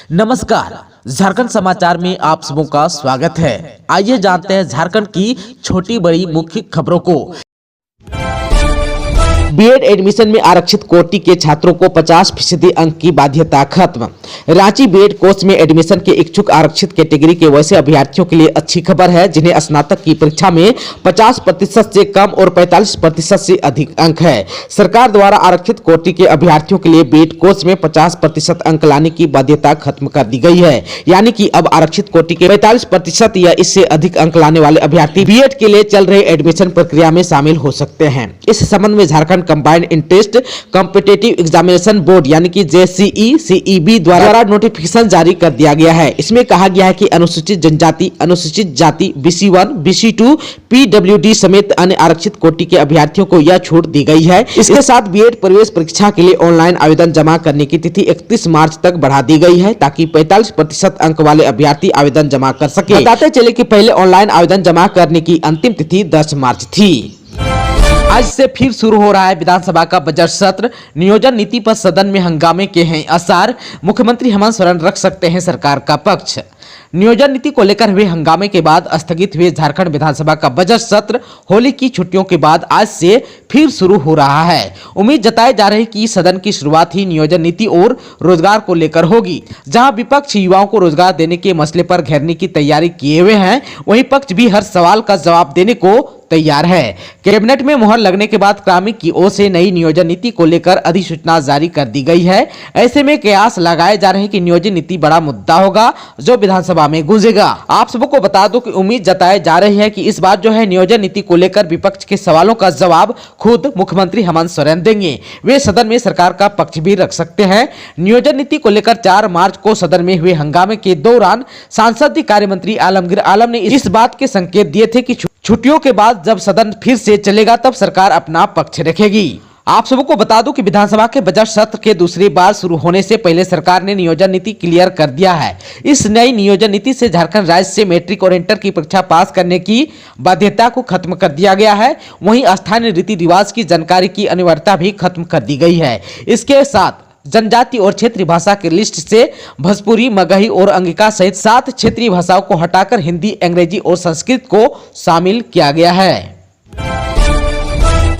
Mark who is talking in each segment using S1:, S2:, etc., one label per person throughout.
S1: नमस्कार, झारखंड समाचार में आप सबों का स्वागत है। आइए जानते हैं झारखंड की छोटी बड़ी मुख्य खबरों को। बीएड एडमिशन में आरक्षित कोटि के छात्रों को 50% अंक की बाध्यता खत्म। रांची बीएड कोर्स में एडमिशन के इच्छुक आरक्षित कैटेगरी के वैसे अभ्यर्थियों के लिए अच्छी खबर है जिन्हें स्नातक की परीक्षा में 50% से कम और 45% से अधिक अंक है। सरकार द्वारा आरक्षित कोटि के अभ्यर्थियों के लिए बीएड कोर्स में 50% अंक लाने की बाध्यता खत्म कर दी गई है, यानी कि अब आरक्षित कोटि के 45% या इससे अधिक अंक लाने वाले अभ्यर्थी बीएड के लिए चल रहे एडमिशन प्रक्रिया में शामिल हो सकते हैं। इस संबंध में Jharkhand combined interest competitive examination board यानी कि JCE-CEB द्वारा नोटिफिकेशन जारी कर दिया गया है। इसमें कहा गया है कि अनुसूचित जनजाति, अनुसूचित जाति, BC1, BC2, PWD समेत अन्य आरक्षित कोटि के अभ्यर्थियों को यह छूट दी गई है। इसके साथ बीएड प्रवेश परीक्षा के लिए ऑनलाइन आवेदन जमा करने की तिथि 31 मार्च तक बढ़ा दी गई है ताकि 45% अंक वाले अभ्यर्थी आवेदन जमा कर सके। बताते चले कि पहले ऑनलाइन आवेदन जमा करने की अंतिम तिथि 10 मार्च थी। आज से फिर शुरू हो रहा है विधानसभा का बजट सत्र। नियोजन नीति पर सदन में हंगामे के हैं आसार। मुख्यमंत्री हेमंत सोरेन रख सकते हैं सरकार का पक्ष। नियोजन नीति को लेकर हुए हंगामे के बाद स्थगित हुए झारखंड विधानसभा का बजट सत्र होली की छुट्टियों के बाद आज से फिर शुरू हो रहा है। उम्मीद जताई जा रही है कि सदन की शुरुआत ही नियोजन नीति और रोजगार को लेकर होगी। जहां विपक्ष युवाओं को रोजगार देने के मसले पर घेरने की तैयारी किए हुए हैं, वहीं पक्ष भी हर सवाल का जवाब देने को तैयार है। कैबिनेट में मुहर लगने के बाद कार्मिक की ओर से नई नियोजन नीति को लेकर अधिसूचना जारी कर दी गई है। ऐसे में कयास लगाए जा रहे हैं कि नियोजन नीति बड़ा मुद्दा होगा जो विधानसभा में गूंजेगा। आप सबको बता दूं कि उम्मीद जताई जा रही है कि इस बार जो है नियोजन नीति को लेकर विपक्ष के सवालों का जवाब खुद मुख्यमंत्री हेमंत सोरेन देंगे। वे सदन में सरकार का पक्ष भी रख सकते हैं। नियोजन नीति को लेकर 4 मार्च को सदन में हुए हंगामे के दौरान संसदीय कार्य मंत्री आलमगीर आलम ने इस बात के संकेत दिए थे कि छुट्टियों के बाद जब सदन फिर से चलेगा तब सरकार अपना पक्ष रखेगी। आप सबको बता दूं कि विधानसभा के बजट सत्र के दूसरी बार शुरू होने से पहले सरकार ने नियोजन नीति क्लियर कर दिया है। इस नई नियोजन नीति से झारखंड राज्य से मैट्रिक और इंटर की परीक्षा पास करने की बाध्यता को खत्म कर दिया गया है। वहीं स्थानीय रीति रिवाज की जानकारी की अनिवार्यता भी खत्म कर दी गई है। इसके साथ जनजाति और क्षेत्रीय भाषा की लिस्ट से भोजपुरी, मगही और अंगिका सहित 7 क्षेत्रीय भाषाओं को हटाकर हिंदी, अंग्रेजी और संस्कृत को शामिल किया गया है।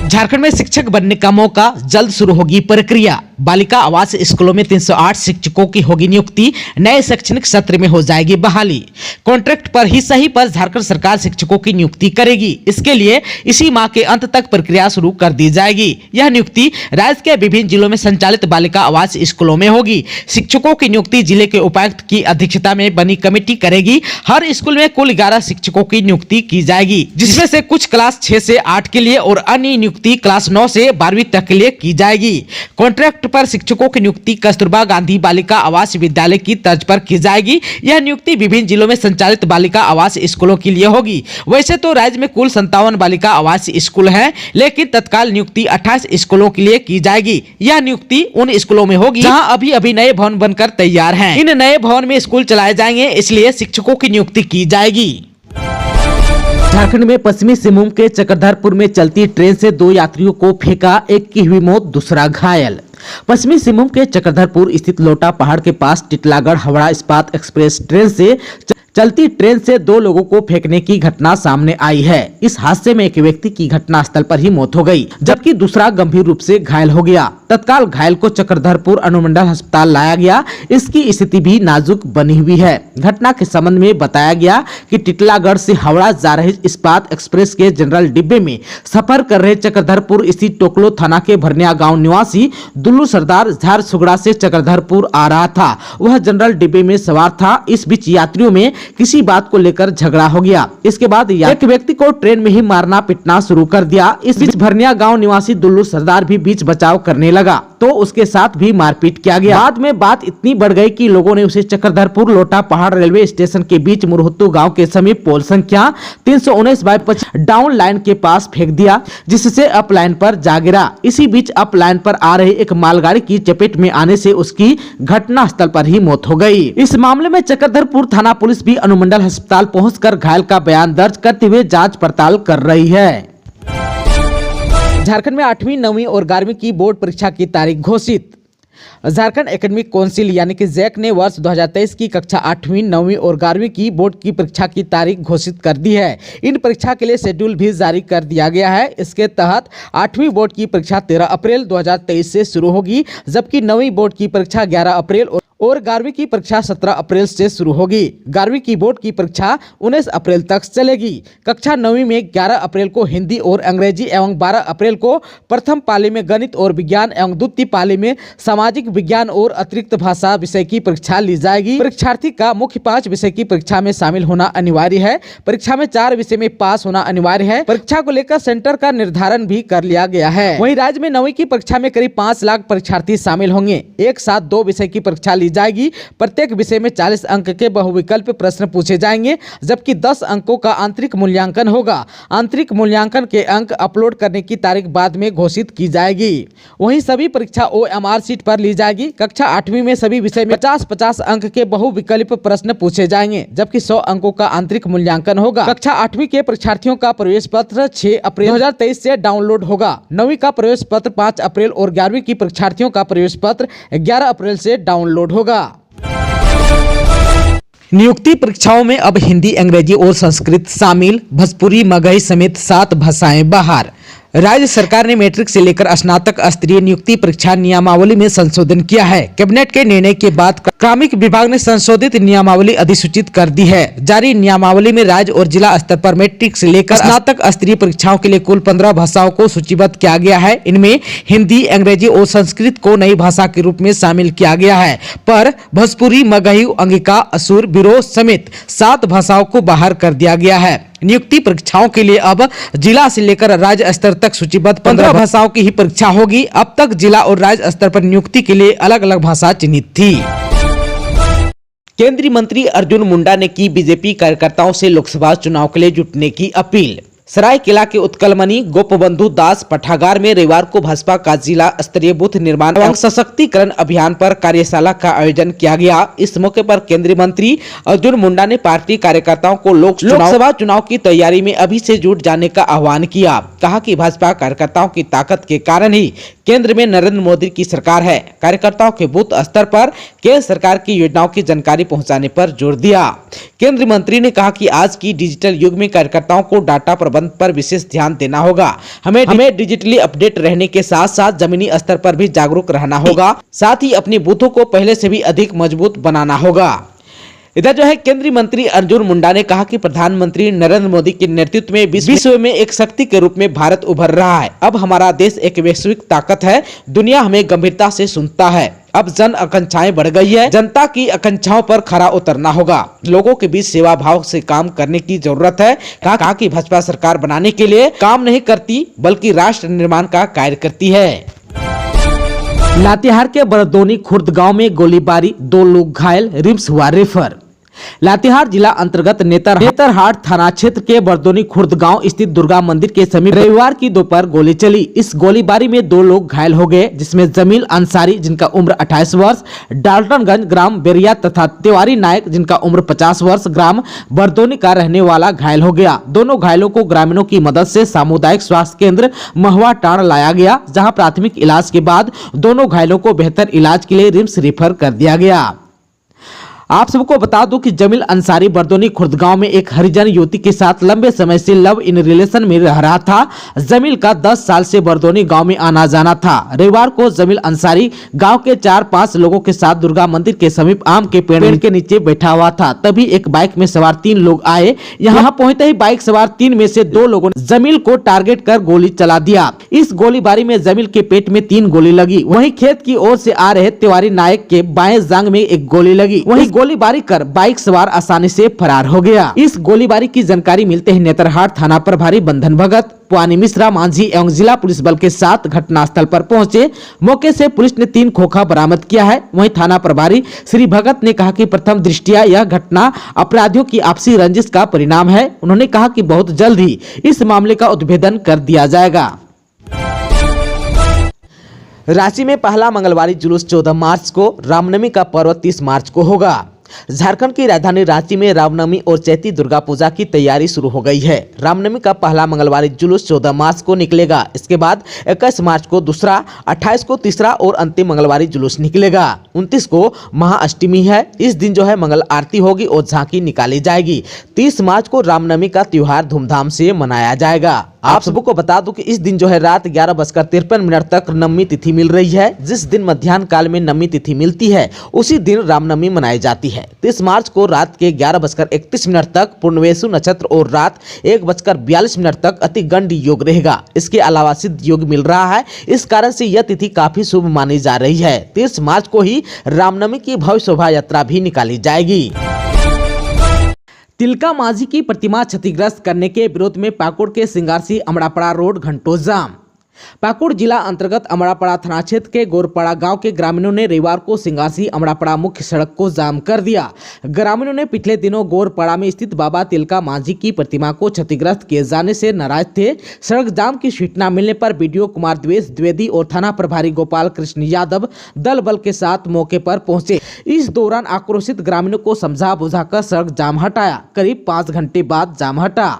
S1: झारखंड में शिक्षक बनने का मौका, जल्द शुरू होगी प्रक्रिया। बालिका आवास स्कूलों में 308 शिक्षकों की होगी नियुक्ति। नए शैक्षणिक सत्र में हो जाएगी बहाली। कॉन्ट्रैक्ट पर ही सही पर झारखंड सरकार शिक्षकों की नियुक्ति करेगी। इसके लिए इसी माह के अंत तक प्रक्रिया शुरू कर दी जाएगी। यह नियुक्ति राज्य के विभिन्न जिलों में संचालित बालिका आवास स्कूलों में होगी। शिक्षकों की नियुक्ति जिले के उपायुक्त की अध्यक्षता में बनी कमेटी करेगी। हर स्कूल में कुल 11 शिक्षकों की नियुक्ति की जाएगी, जिसमें से कुछ क्लास 6 से 8 के लिए और अन्य नियुक्ति क्लास 9 से 12वीं तक के लिए की जाएगी। कॉन्ट्रैक्ट पर शिक्षकों की नियुक्ति कस्तूरबा गांधी बालिका आवास विद्यालय की तर्ज पर की जाएगी। यह नियुक्ति विभिन्न जिलों में संचालित बालिका आवास स्कूलों के लिए होगी। वैसे तो राज्य में कुल 57 बालिका आवास स्कूल हैं, लेकिन तत्काल नियुक्ति 28 स्कूलों के लिए की जाएगी। यह नियुक्ति उन स्कूलों में होगी जहां अभी नए भवन बनकर तैयार हैं। इन नए भवन में स्कूल चलाए जाएंगे, इसलिए शिक्षकों की नियुक्ति की जाएगी। झारखंड में पश्चिमी सिंहभूम के चक्रधरपुर में चलती ट्रेन से 2 यात्रियों को फेंका, एक की हुई मौत, दूसरा घायल। पश्चिमी सिंहभूम के चक्रधरपुर स्थित लोटा पहाड़ के पास टिटलागढ़ हावड़ा इस्पात एक्सप्रेस ट्रेन से चलती ट्रेन से 2 लोगों को फेंकने की घटना सामने आई है। इस हादसे में एक व्यक्ति की घटनास्थल पर ही मौत हो गई, जबकि दूसरा गंभीर रूप से घायल हो गया। तत्काल घायल को चक्रधरपुर अनुमंडल अस्पताल लाया गया। इसकी स्थिति भी नाजुक बनी हुई है। घटना के संबंध में बताया गया कि टिटलागढ़ से हावड़ा जा रहे इस्पात एक्सप्रेस के जनरल डिब्बे में सफर कर रहे चक्रधरपुर स्थित टोकलो थाना के भरनिया गाँव निवासी दुल्लू सरदार झारसुगड़ा से चक्रधरपुर आ रहा था। वह जनरल डिब्बे में सवार था। इस बीच यात्रियों में किसी बात को लेकर झगड़ा हो गया। इसके बाद एक व्यक्ति को ट्रेन में ही मारना पीटना शुरू कर दिया। इस बीच भरनिया गांव निवासी दुल्लू सरदार भी बीच बचाव करने लगा तो उसके साथ भी मारपीट किया गया। बाद में बात इतनी बढ़ गई कि लोगों ने उसे चक्रधरपुर लोटा पहाड़ रेलवे स्टेशन के बीच मुरहुत्तू गांव के समीप पोल संख्या 319/25 डाउन लाइन के पास फेंक दिया, जिससे अप लाइन पर जा गिरा। इसी बीच अप लाइन पर आ रही एक मालगाड़ी की चपेट में आने से उसकी घटनास्थल पर ही मौत हो गई। इस मामले में चक्रधरपुर थाना पुलिस भी अनुमंडल अस्पताल पहुंचकर घायल का बयान दर्ज करते हुए जांच पड़ताल कर रही है। झारखंड में 8वीं, 9वीं और 11वीं की बोर्ड परीक्षा की तारीख घोषित। झारखंड एकेडमिक काउंसिल यानी कि जैक ने वर्ष 2023 की कक्षा 8वीं, 9वीं और 11वीं की बोर्ड की परीक्षा की तारीख घोषित कर दी है। इन परीक्षा के लिए शेड्यूल भी जारी कर दिया गया है। इसके तहत 8वीं बोर्ड की परीक्षा 13 अप्रैल 2023 से शुरू होगी, जबकि 9वीं बोर्ड की परीक्षा 11 अप्रैल और 11वीं की परीक्षा 17 अप्रैल से शुरू होगी। 11वीं की बोर्ड की परीक्षा 19 अप्रैल तक चलेगी। कक्षा 9वीं में 11 अप्रैल को हिंदी और अंग्रेजी एवं 12 अप्रैल को प्रथम पाली में गणित और विज्ञान एवं द्वितीय पाली में सामाजिक विज्ञान और अतिरिक्त भाषा विषय की परीक्षा ली जाएगी। परीक्षार्थी का मुख्य 5 विषय की परीक्षा में शामिल होना अनिवार्य है। परीक्षा में 4 विषय में पास होना अनिवार्य है। परीक्षा को लेकर सेंटर का निर्धारण भी कर लिया गया है। वहीं राज्य में 9वीं की परीक्षा में करीब 5 लाख परीक्षार्थी शामिल होंगे। एक साथ 2 विषय की परीक्षा जाएगी। प्रत्येक विषय में 40 अंक के बहुविकल्प प्रश्न पूछे जाएंगे, जबकि 10 अंकों का आंतरिक मूल्यांकन होगा। आंतरिक मूल्यांकन के अंक अपलोड करने की तारीख बाद में घोषित की जाएगी। वहीं सभी परीक्षा OMR सीट पर ली जाएगी। कक्षा 8वीं में सभी विषय में 50-50 अंक के बहुविकल्प प्रश्न पूछे जाएंगे, जबकि 100 अंकों का आंतरिक मूल्यांकन होगा। कक्षा 8वीं के परीक्षार्थियों का प्रवेश पत्र 6 अप्रैल 2023 से डाउनलोड होगा। 9वीं का प्रवेश पत्र 5 अप्रैल और 11वीं की परीक्षार्थियों का प्रवेश पत्र 11 अप्रैल से डाउनलोड होगा। नियुक्ति परीक्षाओं में अब हिंदी, अंग्रेजी और संस्कृत शामिल। भोजपुरी, मगही समेत 7 भाषाएं बाहर। राज्य सरकार ने मैट्रिक से लेकर स्नातक स्तरीय नियुक्ति परीक्षा नियमावली में संशोधन किया है। कैबिनेट के निर्णय के बाद क्रमिक विभाग ने संशोधित नियमावली अधिसूचित कर दी है। जारी नियमावली में राज्य और जिला स्तर पर मैट्रिक से लेकर स्नातक स्तरीय परीक्षाओं के लिए कुल 15 भाषाओं को सूचीबद्ध किया गया है। इनमें हिंदी, अंग्रेजी और संस्कृत को नई भाषा के रूप में शामिल किया गया है, पर भोजपुरी, मगही, अंगिका, असुर, बिरोह समेत 7 भाषाओं को बाहर कर दिया गया है। नियुक्ति परीक्षाओं के लिए अब जिला से लेकर राज्य स्तर तक सूचीबद्ध 15 भाषाओं की ही परीक्षा होगी। अब तक जिला और राज्य स्तर पर नियुक्ति के लिए अलग अलग भाषा चिन्हित थी। केंद्रीय मंत्री अर्जुन मुंडा ने की बीजेपी कार्यकर्ताओं से लोकसभा चुनाव के लिए जुटने की अपील। सरायकेला के उत्कलमणि गोपबंधु दास पठागार में रविवार को भाजपा का जिला स्तरीय बूथ निर्माण एवं सशक्तिकरण अभियान पर कार्यशाला का आयोजन किया गया। इस मौके पर केंद्रीय मंत्री अर्जुन मुंडा ने पार्टी कार्यकर्ताओं को लोकसभा चुनाव की तैयारी में अभी से जुट जाने का आह्वान किया। कहा कि भाजपा कार्यकर्ताओं की ताकत के कारण ही केंद्र में नरेंद्र मोदी की सरकार है। कार्यकर्ताओं के बूथ स्तर पर केंद्र सरकार की योजनाओं की जानकारी पहुंचाने पर जोर दिया। केंद्रीय मंत्री ने कहा कि आज की डिजिटल युग में कार्यकर्ताओं को डाटा प्रबंधन पर विशेष ध्यान देना होगा। हमें डिजिटली अपडेट रहने के साथ साथ जमीनी स्तर पर भी जागरूक रहना होगा। साथ ही अपने बूथों को पहले से भी अधिक मजबूत बनाना होगा। इधर जो है केंद्रीय मंत्री अर्जुन मुंडा ने कहा कि प्रधानमंत्री नरेंद्र मोदी के नेतृत्व में विश्व में एक शक्ति के रूप में भारत उभर रहा है। अब हमारा देश एक वैश्विक ताकत है। दुनिया हमें गंभीरता से सुनता है। अब जन आकांक्षाएं बढ़ गई है। जनता की आकांक्षाओं पर खरा उतरना होगा। लोगों के बीच सेवा भाव से काम करने की जरूरत है। कहा कि भाजपा सरकार बनाने के लिए काम नहीं करती, बल्कि राष्ट्र निर्माण का कार्य करती है। लातेहार के बरदोनी खुर्द गांव में गोलीबारी, 2 लोग घायल, रिम्स हुआ रेफर। लातेहार जिला अंतर्गत नेतरहाट थाना क्षेत्र के बरदोनी खुर्द गांव स्थित दुर्गा मंदिर के समीप रविवार की दोपहर गोली चली। इस गोलीबारी में 2 लोग घायल हो गए, जिसमें जमील अंसारी जिनका उम्र 28 वर्ष डाल्टनगंज ग्राम बेरिया तथा तिवारी नायक जिनका उम्र 50 वर्ष ग्राम बरदोनी का रहने वाला घायल हो गया। दोनों घायलों को ग्रामीणों की मदद से सामुदायिक स्वास्थ्य केंद्र महुआ टांड़ लाया गया, जहाँ प्राथमिक इलाज के बाद दोनों घायलों को बेहतर इलाज के लिए रिम्स रेफर कर दिया गया। आप सबको बता दूं कि जमील अंसारी बरदोनी खुर्द गांव में एक हरिजन युवती के साथ लंबे समय से लव इन रिलेशन में रह रहा था। जमील का 10 साल से बरदोनी गांव में आना जाना था। रविवार को जमील अंसारी गांव के 4-5 लोगों के साथ दुर्गा मंदिर के समीप आम के पेड़ के नीचे बैठा हुआ था। तभी एक बाइक में सवार 3 लोग आए। यहाँ पहुंचते ही बाइक सवार 3 में से 2 लोगों ने जमील को टारगेट कर गोली चला दिया। इस गोलीबारी में जमील के पेट में 3 गोली लगी। वहीं खेत की ओर से आ रहे तिवारी नायक के बाएं जांघ में 1 गोली लगी। वहीं गोलीबारी कर बाइक सवार आसानी से फरार हो गया। इस गोलीबारी की जानकारी मिलते ही नेतरहाट थाना प्रभारी बंधन भगत, पुआनी मिश्रा, मांझी एवं जिला पुलिस बल के साथ घटनास्थल पर पहुंचे। मौके से पुलिस ने 3 खोखा बरामद किया है। वहीं थाना प्रभारी श्री भगत ने कहा कि प्रथम दृष्टिया यह घटना अपराधियों की आपसी रंजिश का परिणाम है। उन्होंने कहा कि बहुत जल्द ही इस मामले का उद्भेदन कर दिया जाएगा। रांची में पहला मंगलवारी जुलूस 14 मार्च को, रामनवमी का पर्व 30 मार्च को होगा। झारखंड की राजधानी रांची में रामनवमी और चैती दुर्गा पूजा की तैयारी शुरू हो गई है। रामनवमी का पहला मंगलवारी जुलूस 14 मार्च को निकलेगा। इसके बाद 21 मार्च को दूसरा, 28 को तीसरा और अंतिम मंगलवारी जुलूस निकलेगा। 29 को महाअष्टमी है। इस दिन जो है मंगल आरती होगी और झांकी निकाली जाएगी। 30 मार्च को रामनवमी का त्योहार धूमधाम से मनाया जाएगा। आप सबको बता दूं कि इस दिन जो है रात 11:53 तक नवमी तिथि मिल रही है। जिस दिन मध्याह्न काल में नवमी तिथि मिलती है उसी दिन रामनवमी मनाई जाती है। 30 मार्च को रात के 11:31 तक पूर्णवेशु नक्षत्र और रात 1:42 तक अतिगंड योग रहेगा। इसके अलावा सिद्ध योग मिल रहा है। इस कारण से यह तिथि काफी शुभ मानी जा रही है। 30 मार्च को ही रामनवमी की भव्य शोभा यात्रा भी निकाली जाएगी। तिलका मांझी की प्रतिमा क्षतिग्रस्त करने के विरोध में पाकुड़ के सिंगारसी अमड़ापड़ा रोड घंटों जाम। पाकुड़ जिला अंतर्गत अमड़ापड़ा थाना क्षेत्र के गोरपाड़ा गांव के ग्रामीणों ने रविवार को सिंगारसी अमड़ापड़ा मुख्य सड़क को जाम कर दिया। ग्रामीणों ने पिछले दिनों गोरपाड़ा में स्थित बाबा तिलका मांझी की प्रतिमा को क्षतिग्रस्त किए जाने से नाराज थे। सड़क जाम की सूचना मिलने पर बीडीओ कुमार द्विवेदी और थाना प्रभारी गोपाल कृष्ण यादव दल बल के साथ मौके पर पहुंचे। इस दौरान आक्रोशित ग्रामीणों को समझा बुझाकर सड़क जाम हटाया। करीब 5 घंटे बाद जाम हटा।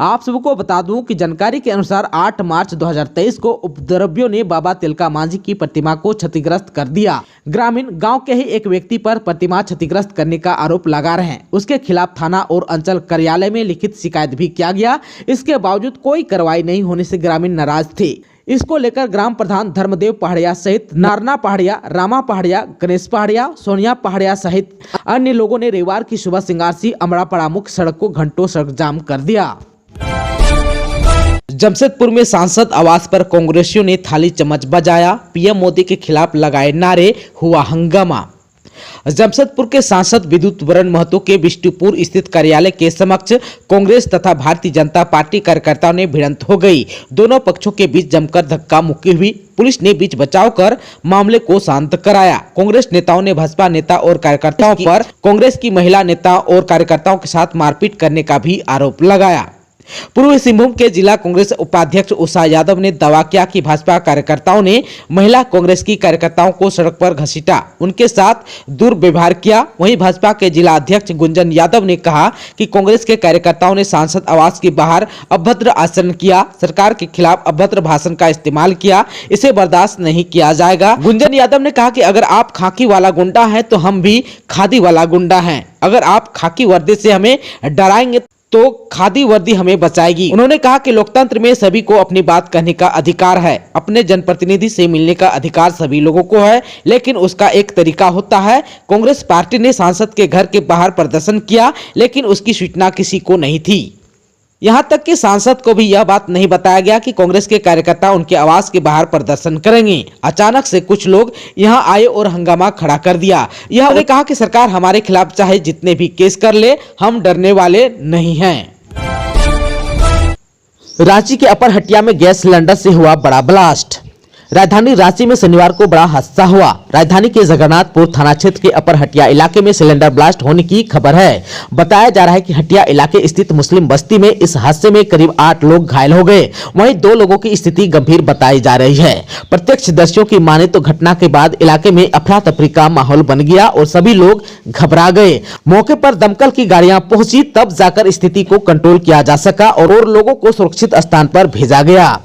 S1: आप सबको बता दूं कि जानकारी के अनुसार 8 मार्च 2023 को उपद्रवियों ने बाबा तिलका मांझी की प्रतिमा को क्षतिग्रस्त कर दिया। ग्रामीण गांव के ही एक व्यक्ति पर प्रतिमा क्षतिग्रस्त करने का आरोप लगा रहे हैं। उसके खिलाफ थाना और अंचल कार्यालय में लिखित शिकायत भी किया गया। इसके बावजूद कोई कार्रवाई नहीं होने से ग्रामीण नाराज थे। इसको लेकर ग्राम प्रधान धर्मदेव पहाड़िया सहित नारना पहाड़िया, रामा पहाड़िया, गणेश पहाड़िया, सोनिया पहाड़िया सहित अन्य लोगों ने रविवार की सुबह सिंगारसी अमड़ापड़ा मुख्य सड़क को घंटों सड़क जाम कर दिया। जमशेदपुर में सांसद आवास पर कांग्रेसियों ने थाली चम्मच बजाया। पीएम मोदी के खिलाफ लगाए नारे, हुआ हंगामा। जमशेदपुर के सांसद विद्युत वरण महतो के बिष्टुपुर स्थित कार्यालय के समक्ष कांग्रेस तथा भारतीय जनता पार्टी कार्यकर्ताओं ने भिड़ंत हो गई। दोनों पक्षों के बीच जमकर धक्का मुक्की हुई। पुलिस ने बीच बचाव कर मामले को शांत कराया। कांग्रेस नेताओं ने भाजपा नेता और कार्यकर्ताओं पर कांग्रेस की महिला नेता और कार्यकर्ताओं के साथ मारपीट करने का भी आरोप लगाया। पूर्वी सिंहभूम के जिला कांग्रेस उपाध्यक्ष उषा यादव ने दावा किया कि भाजपा कार्यकर्ताओं ने महिला कांग्रेस की कार्यकर्ताओं को सड़क पर घसीटा, उनके साथ दुर्व्यवहार किया। वहीं भाजपा के जिला अध्यक्ष गुंजन यादव ने कहा कि कांग्रेस के कार्यकर्ताओं ने सांसद आवास के बाहर अभद्र आचरण किया, सरकार के खिलाफ अभद्र भाषण का इस्तेमाल किया। इसे बर्दाश्त नहीं किया जाएगा। गुंजन यादव ने कहा कि अगर आप खाकी वाला गुंडा हैं तो हम भी खादी वाला गुंडा हैं। अगर आप खाकी वर्दी से हमें डराएंगे तो खादी वर्दी हमें बचाएगी। उन्होंने कहा कि लोकतंत्र में सभी को अपनी बात कहने का अधिकार है। अपने जनप्रतिनिधि से मिलने का अधिकार सभी लोगों को है, लेकिन उसका एक तरीका होता है। कांग्रेस पार्टी ने सांसद के घर के बाहर प्रदर्शन किया, लेकिन उसकी सूचना किसी को नहीं थी। यहां तक कि सांसद को भी यह बात नहीं बताया गया कि कांग्रेस के कार्यकर्ता उनके आवास के बाहर प्रदर्शन करेंगे। अचानक से कुछ लोग यहां आए और हंगामा खड़ा कर दिया। यह उन्होंने कहा कि सरकार हमारे खिलाफ चाहे जितने भी केस कर ले, हम डरने वाले नहीं हैं। रांची के अपर हटिया में गैस सिलेंडर से हुआ बड़ा ब्लास्ट। राजधानी रांची में शनिवार को बड़ा हादसा हुआ। राजधानी के जगन्नाथपुर थाना क्षेत्र के अपर हटिया इलाके में सिलेंडर ब्लास्ट होने की खबर है। बताया जा रहा है कि हटिया इलाके स्थित मुस्लिम बस्ती में इस हादसे में करीब 8 लोग घायल हो गए। वहीं 2 लोगों की स्थिति गंभीर बताई जा रही है। प्रत्यक्षदर्शियों की माने तो घटना के बाद इलाके में अफरा तफरी का माहौल बन गया और सभी लोग घबरा गए। मौके पर दमकल की गाड़ियां पहुंची, तब जाकर स्थिति को कंट्रोल किया जा सका और लोगों को सुरक्षित स्थान पर भेजा गया।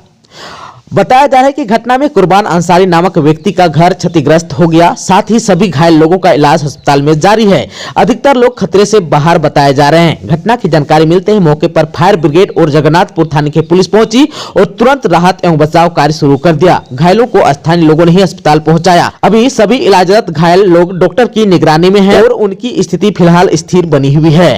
S1: बताया जा रहा है कि घटना में कुर्बान अंसारी नामक व्यक्ति का घर क्षतिग्रस्त हो गया। साथ ही सभी घायल लोगों का इलाज अस्पताल में जारी है। अधिकतर लोग खतरे से बाहर बताए जा रहे हैं। घटना की जानकारी मिलते ही मौके पर फायर ब्रिगेड और जगन्नाथपुर थाने की पुलिस पहुंची और तुरंत राहत एवं बचाव कार्य शुरू कर दिया। घायलों को स्थानीय लोगों ने ही अस्पताल पहुंचाया। अभी सभी इलाजरत घायल लोग डॉक्टर की निगरानी में है और उनकी स्थिति फिलहाल स्थिर बनी हुई है।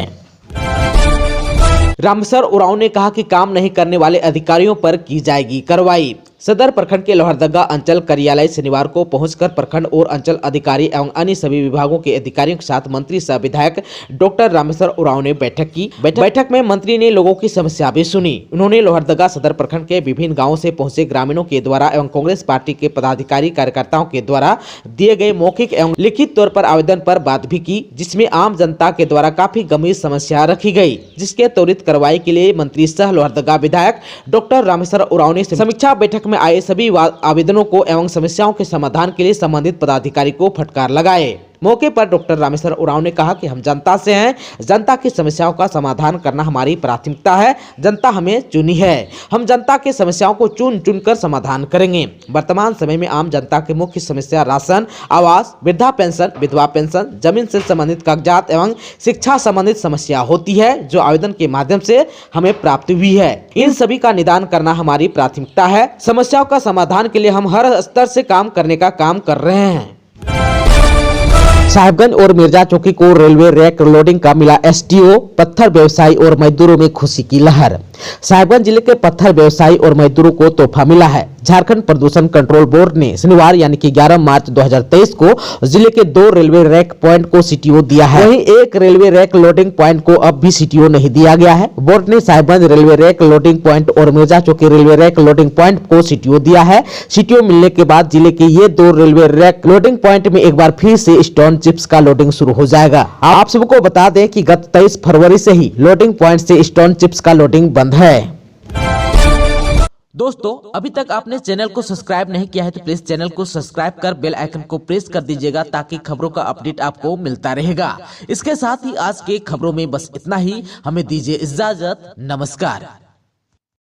S1: रामेश्वर उरांव ने कहा कि काम नहीं करने वाले अधिकारियों पर की जाएगी कार्रवाई। सदर प्रखंड के लोहरदगा अंचल कार्यालय शनिवार को पहुंचकर प्रखंड और अंचल अधिकारी एवं अन्य सभी विभागों के अधिकारियों के साथ मंत्री सह विधायक डॉक्टर रामेश्वर उरांव ने बैठक की। बैठक में मंत्री ने लोगों की समस्या भी सुनी। उन्होंने लोहरदगा सदर प्रखंड के विभिन्न गाँवों से पहुंचे ग्रामीणों के द्वारा एवं कांग्रेस पार्टी के पदाधिकारी कार्यकर्ताओं के द्वारा दिए गए मौखिक एवं लिखित तौर पर आवेदन पर बात भी की, जिसमें आम जनता के द्वारा काफी गंभीर समस्या रखी गई, जिसके त्वरित कार्रवाई के लिए मंत्री सह लोहरदगा विधायक डॉक्टर रामेश्वर उरांव ने समीक्षा बैठक में आए सभी आवेदनों को एवं समस्याओं के समाधान के लिए संबंधित पदाधिकारी को फटकार लगाए। मौके पर डॉक्टर रामेश्वर उरांव ने कहा कि हम जनता से हैं, जनता की समस्याओं का समाधान करना हमारी प्राथमिकता है। जनता हमें चुनी है, हम जनता की समस्याओं को चुन चुन कर समाधान करेंगे। वर्तमान समय में आम जनता की मुख्य समस्या राशन, आवास, वृद्धा पेंशन, विधवा पेंशन, जमीन से संबंधित कागजात एवं शिक्षा संबंधित समस्या होती है, जो आवेदन के माध्यम से हमें प्राप्त हुई है। इन सभी का निदान करना हमारी प्राथमिकता है। समस्याओं का समाधान के लिए हम हर स्तर से काम करने का काम कर रहे हैं। साहिबगंज और मिर्जा चौकी को रेलवे रैक लोडिंग का मिला एसटीओ, पत्थर व्यवसायी और मजदूरों में खुशी की लहर। साहिबगंज जिले के पत्थर व्यवसायी और मजदूरों को तोहफा मिला है। झारखंड प्रदूषण कंट्रोल बोर्ड ने शनिवार यानी कि 11 मार्च 2023 को जिले के 2 रेलवे रैक पॉइंट को सीटीओ दिया है। वहीं एक रेलवे रैक लोडिंग पॉइंट को अब भी सीटीओ नहीं दिया गया है। बोर्ड ने Sahibganj railway rake loading point और Mirza Chowki railway rake loading point को सीटीओ दिया है। सीटीओ मिलने के बाद जिले के ये 2 रेलवे रैक लोडिंग पॉइंट में एक बार फिर से स्टोन चिप्स का लोडिंग शुरू हो जाएगा। आप सबको बता दें कि गत 23 फरवरी से ही लोडिंग पॉइंट से स्टोन चिप्स का लोडिंग बंद है। दोस्तों, अभी तक आपने चैनल को सब्सक्राइब नहीं किया है तो प्लीज चैनल को सब्सक्राइब कर बेल आइकन को प्रेस कर दीजिएगा, ताकि खबरों का अपडेट आपको मिलता रहेगा। इसके साथ ही आज के खबरों में बस इतना ही। हमें दीजिए इजाजत। नमस्कार।